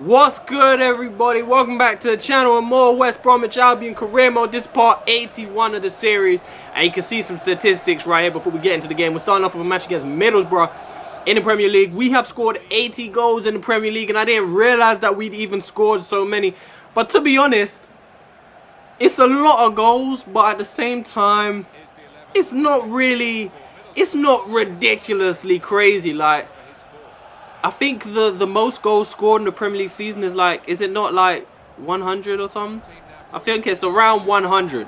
What's good, everybody? Welcome back to the channel and more West Bromwich Albion career mode. This is part 81 of the series, and you can see some statistics right here before we get into the game. We're starting off with a match against Middlesbrough in the Premier League. We have scored 80 goals in the Premier League, and I didn't realize that we'd even scored so many. But to be honest, it's a lot of goals, but at the same time, it's not ridiculously crazy. Like, I think the most goals scored in the Premier League season is like, is it not like 100 or something? I think it's around 100.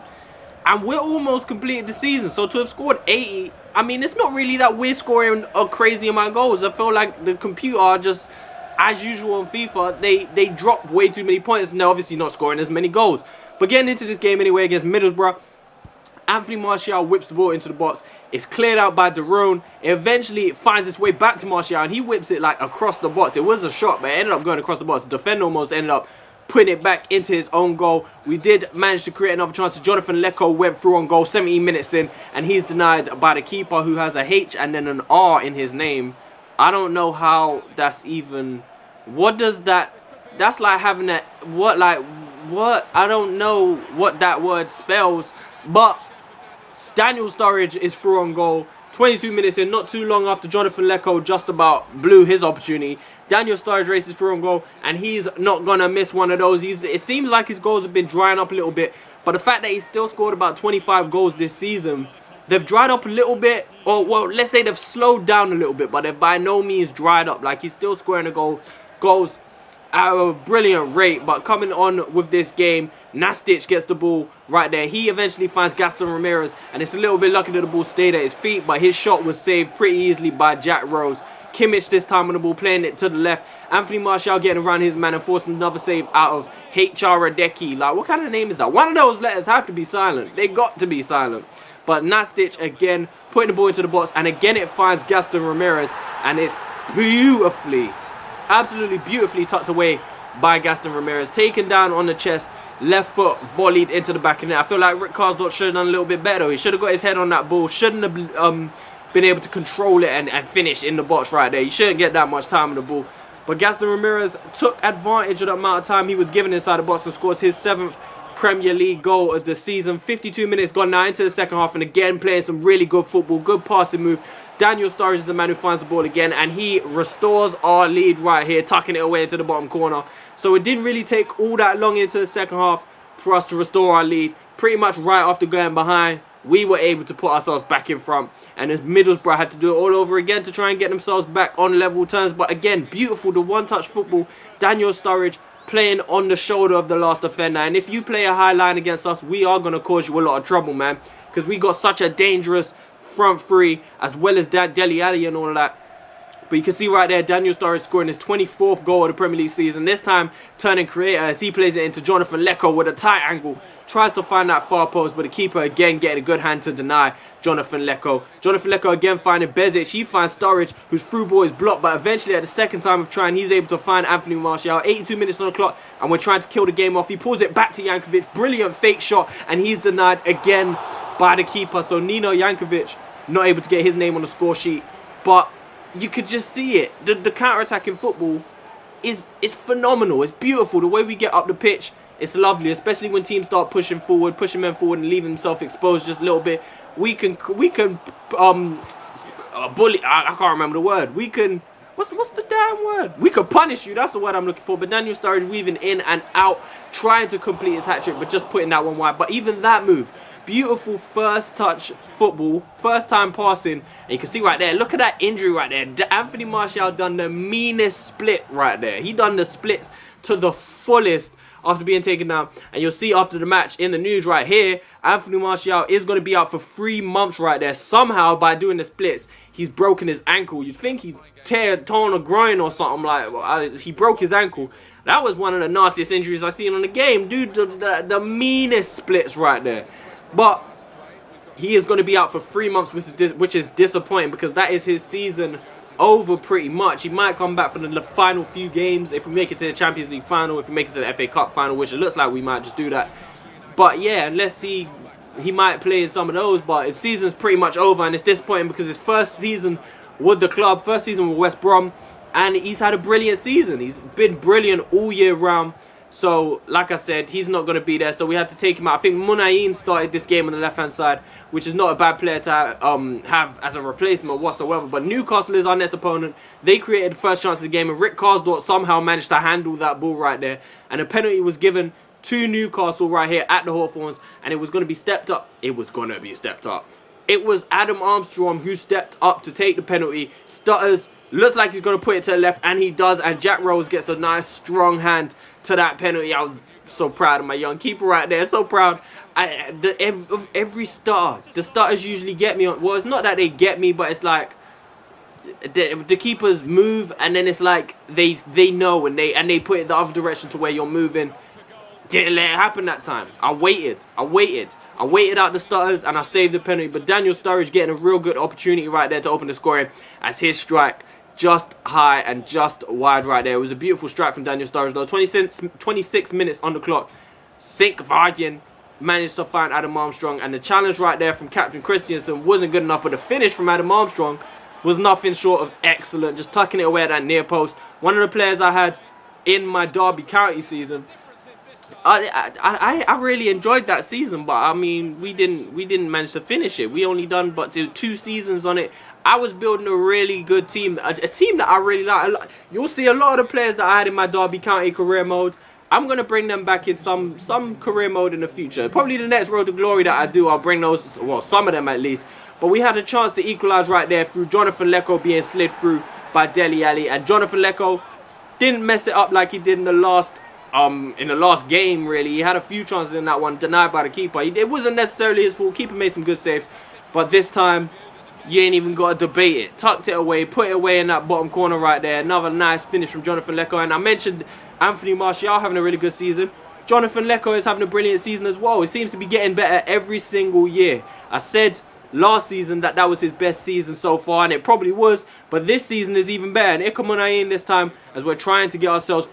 And we're almost completed the season. So to have scored 80, I mean, it's not really that we're scoring a crazy amount of goals. I feel like the computer just, as usual on FIFA, they drop way too many points and they're obviously not scoring as many goals. But getting into this game anyway against Middlesbrough, Anthony Martial whips the ball into the box. It's cleared out by Brom. Eventually, it finds its way back to Martial, and he whips it like across the box. It was a shot, but it ended up going across the box. The defender almost ended up putting it back into his own goal. We did manage to create another chance. Jonathan Lecco went through on goal 17 minutes in, and he's denied by the keeper, who has a H and then an R in his name. I don't know how that's even... What does that... That's like having that... What? I don't know what that word spells, but... Daniel Sturridge is through on goal. 22 minutes in, not too long after Jonathan Lecco just about blew his opportunity. Daniel Sturridge races through on goal, and he's not going to miss one of those. It seems like his goals have been drying up a little bit, but the fact that he's still scored about 25 goals this season, they've dried up a little bit, or well, let's say they've slowed down a little bit, but they've by no means dried up. Like, he's still scoring goals at a brilliant rate. But coming on with this game, Nastic gets the ball right there. He eventually finds Gaston Ramirez, and it's a little bit lucky that the ball stayed at his feet, but his shot was saved pretty easily by Jack Rose. Kimmich this time on the ball, playing it to the left. Anthony Martial getting around his man and forcing another save out of H.R. Radecki. Like, what kind of name is that? One of those letters have to be silent. They got to be silent. But Nastic again putting the ball into the box, and again it finds Gaston Ramirez, and it's beautifully, absolutely beautifully tucked away by Gaston Ramirez. Taken down on the chest. Left foot volleyed into the back of the net. I feel like Rick Karsdorp should have done a little bit better. He should have got his head on that ball. Shouldn't have been able to control it and finish in the box right there. He shouldn't get that much time on the ball. But Gaston Ramirez took advantage of the amount of time he was given inside the box and scores his 7th Premier League goal of the season. 52 minutes gone now into the second half, and again playing some really good football, good passing move. Daniel Sturridge is the man who finds the ball again, and he restores our lead right here, tucking it away into the bottom corner. So it didn't really take all that long into the second half for us to restore our lead. Pretty much right after going behind, we were able to put ourselves back in front. And as Middlesbrough had to do it all over again to try and get themselves back on level terms. But again, beautiful, the one-touch football. Daniel Sturridge playing on the shoulder of the last defender. And if you play a high line against us, we are going to cause you a lot of trouble, man. Because we got such a dangerous front three, as well as that Dele Alli and all of that. But you can see right there, Daniel Sturridge scoring his 24th goal of the Premier League season. This time, turning creator as he plays it into Jonathan Lecco with a tight angle. Tries to find that far post, but the keeper again getting a good hand to deny Jonathan Lecco. Jonathan Lecco again finding Bezic. He finds Sturridge, whose through ball is blocked. But eventually, at the second time of trying, he's able to find Anthony Martial. 82 minutes on the clock, and we're trying to kill the game off. He pulls it back to Jankovic. Brilliant fake shot, and he's denied again by the keeper. So Nino Jankovic not able to get his name on the score sheet. But you could just see it. The counter-attacking football is phenomenal. It's beautiful. The way we get up the pitch, it's lovely. Especially when teams start pushing men forward and leaving themselves exposed just a little bit. We can bully. I can't remember the word. We can. What's the damn word? We could punish you. That's the word I'm looking for. But Daniel Sturridge weaving in and out, trying to complete his hat-trick, but just putting that one wide. But even that move, beautiful first touch football, first time passing, and you can see right there, look at that injury right there. Anthony Martial done the meanest split right there. He done the splits to the fullest after being taken down. And you'll see after the match in the news right here, Anthony Martial is going to be out for 3 months right there. Somehow, by doing the splits, he's broken his ankle. You'd think he torn a groin or something like that. He broke his ankle. That was one of the nastiest injuries I've seen on the game. Dude, the meanest splits right there. But he is going to be out for 3 months, which is disappointing, because that is his season over pretty much. He might come back for the final few games if we make it to the Champions League final, if we make it to the FA Cup final, which it looks like we might just do that. But yeah, unless he might play in some of those, but his season's pretty much over, and it's disappointing because his first season with the club, first season with West Brom, and he's had a brilliant season. He's been brilliant all year round. So, like I said, he's not going to be there, so we had to take him out. I think Munayin started this game on the left-hand side, which is not a bad player to have as a replacement whatsoever. But Newcastle is our next opponent. They created the first chance of the game, and Rick Karsdorp somehow managed to handle that ball right there. And a penalty was given to Newcastle right here at the Hawthorns, and it was going to be stepped up. It was going to be stepped up. It was Adam Armstrong who stepped up to take the penalty. Stutters, looks like he's going to put it to the left, and he does. And Jack Rose gets a nice, strong hand to that penalty. I was so proud of my young keeper right there. So proud. Every stutter, the stutters usually get me. Well, it's not that they get me, but it's like the keepers move, and then it's like they know, and they put it the other direction to where you're moving. Didn't let it happen that time. I waited out the stutters, and I saved the penalty. But Daniel Sturridge getting a real good opportunity right there to open the scoring, as his strike just high and just wide right there. It was a beautiful strike from Daniel Sturridge though. 26 minutes on the clock. Sink Vardian managed to find Adam Armstrong, and the challenge right there from Captain Christiansen wasn't good enough, but the finish from Adam Armstrong was nothing short of excellent, just tucking it away at that near post. One of the players I had in my Derby County season. I really enjoyed that season, but I mean we didn't manage to finish it. We only done but 2 seasons on it. I was building a really good team, a team that I really like. You'll see a lot of the players that I had in my Derby County career mode. I'm gonna bring them back in some career mode in the future. Probably the next Road to Glory that I do, I'll bring those, well, some of them at least. But we had a chance to equalise right there through Jonathan Lecco being slid through by Dele Alli, and Jonathan Lecco didn't mess it up like he did in the last game. Really, he had a few chances in that one denied by the keeper. It wasn't necessarily his fault. Keeper made some good saves, but this time you ain't even got to debate it. Tucked it away, put it away in that bottom corner right there. Another nice finish from Jonathan Lecco. And I mentioned Anthony Martial having a really good season. Jonathan Lecco is having a brilliant season as well. He seems to be getting better every single year. I said last season that was his best season so far, and it probably was, but this season is even better. And Ikamunayin this time, as we're trying to get ourselves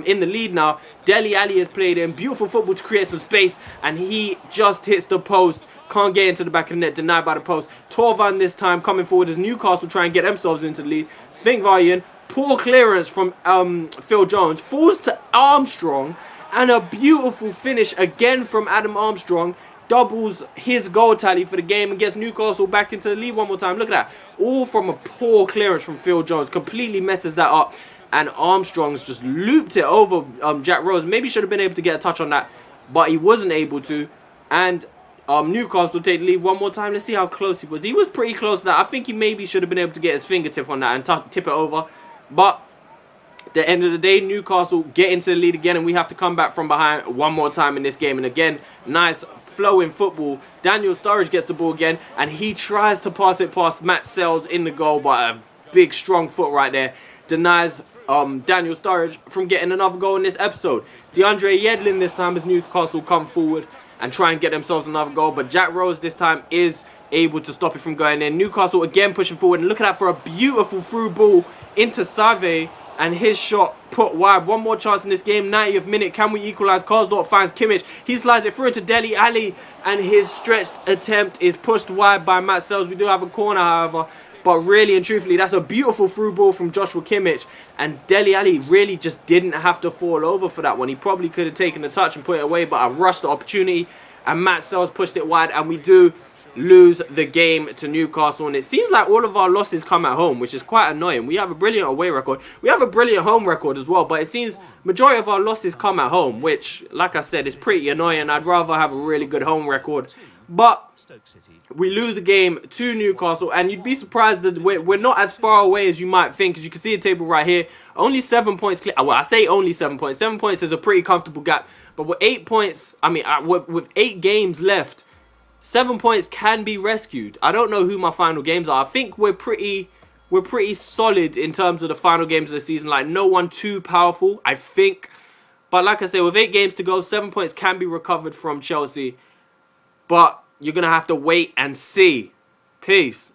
in the lead now. Dele Alli has played in beautiful football to create some space, and he just hits the post. Can't get into the back of the net, denied by the post. Torvan this time coming forward as Newcastle try and get themselves into the lead. Svinkvardian, poor clearance from Phil Jones, falls to Armstrong, and a beautiful finish again from Adam Armstrong. Doubles his goal tally for the game and gets Newcastle back into the lead one more time. Look at that. All from a poor clearance from Phil Jones. Completely messes that up. And Armstrong's just looped it over Jack Rose. Maybe should have been able to get a touch on that, but he wasn't able to. And Newcastle take the lead one more time. Let's see how close he was. He was pretty close to that. I think he maybe should have been able to get his fingertip on that and tip it over. But at the end of the day, Newcastle get into the lead again, and we have to come back from behind one more time in this game. And again, nice flowing football. Daniel Sturridge gets the ball again, and he tries to pass it past Matt Sells in the goal, but a big strong foot right there denies Daniel Sturridge from getting another goal in this episode. DeAndre Yedlin this time as Newcastle come forward and try and get themselves another goal, but Jack Rose this time is able to stop it from going in. Newcastle again pushing forward, and look at that for a beautiful through ball into Save, and his shot put wide. One more chance in this game, 90th minute. Can we equalise? Karsdorp finds Kimmich. He slides it through into Dele Alli, and his stretched attempt is pushed wide by Matt Sells. We do have a corner, however, but really and truthfully, that's a beautiful through ball from Joshua Kimmich, and Dele Alli really just didn't have to fall over for that one. He probably could have taken the touch and put it away, but I rushed the opportunity, and Matt Sells pushed it wide, and we do lose the game to Newcastle. And it seems like all of our losses come at home, which is quite annoying. We have a brilliant away record. We have a brilliant home record as well, but it seems majority of our losses come at home, which, like I said, is pretty annoying. I'd rather have a really good home record. But we lose the game to Newcastle, and you'd be surprised that we're not as far away as you might think, because you can see the table right here. Only 7 points clear. Well, I say only 7 points. 7 points is a pretty comfortable gap, but with 8 points, I mean, with 8 games left, 7 points can be rescued. I don't know who my final games are. I think we're pretty solid in terms of the final games of the season. Like, no one too powerful, I think. But like I said, with 8 games to go, 7 points can be recovered from Chelsea. But you're going to have to wait and see. Peace.